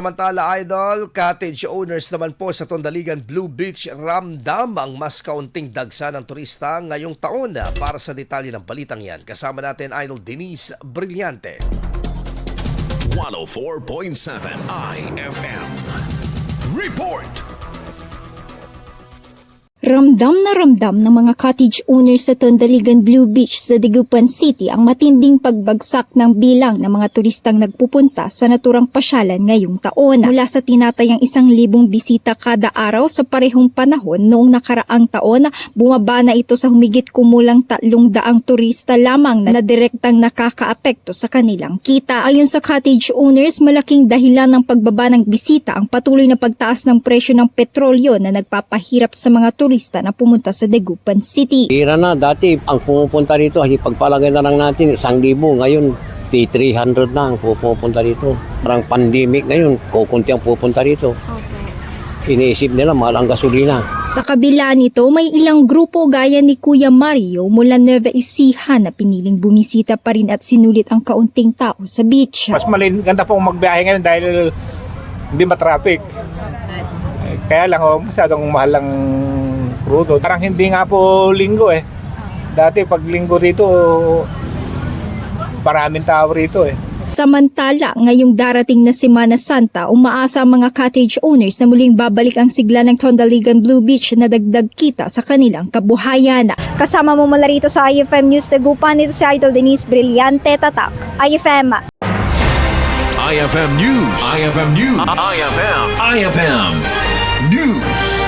Samantala, Idol, cottage owners naman po sa Tondaligan Blue Beach ramdam ang mas kaunting dagsa ng turista ngayong taon. Para sa detalye ng balitang yan, kasama natin Idol Denise Brillante. 104.7 IFM Report. Ramdam na ramdam ng mga cottage owners sa Tondaligan Blue Beach sa Dagupan City ang matinding pagbagsak ng bilang ng mga turistang nagpupunta sa naturang pasyalan ngayong taon. Mula sa tinatayang 1,000 bisita kada araw sa parehong panahon noong nakaraang taon, bumaba na ito sa humigit kumulang 300 turista lamang na direktang nakakaapekto sa kanilang kita. Ayon sa cottage owners, malaking dahilan ng pagbaba ng bisita ang patuloy na pagtaas ng presyo ng petrolyo na nagpapahirap sa mga turista na pumunta sa Dagupan City. Hira na, dati ang pumupunta rito, pagpalagay na lang natin 1,000, ngayon 300 na ang pupunta rito. Parang pandemic ngayon, kukunti ang pupunta rito. Iniisip nila mahal ang gasolina. Sa kabila nito, may ilang grupo gaya ni Kuya Mario mula Nueva Ecija na piniling bumisita pa rin at sinulit ang kaunting tao sa beach. Mas ganda pong magbiyahe ngayon dahil hindi matraffic. Kaya lang masyadong mahal ang crudo. Parang hindi nga po linggo eh. Dati pag linggo rito, maraming tao rito eh. Samantala, ngayong darating na Semana Santa, umaasa ang mga cottage owners na muling babalik ang sigla ng Tondaligan Blue Beach na dagdag kita sa kanilang kabuhayan. Kasama mo mula rito sa IFM News Dagupan, ito si Idol Denise Brillante, Tatak, IFM. IFM News. IFM News. IFM News.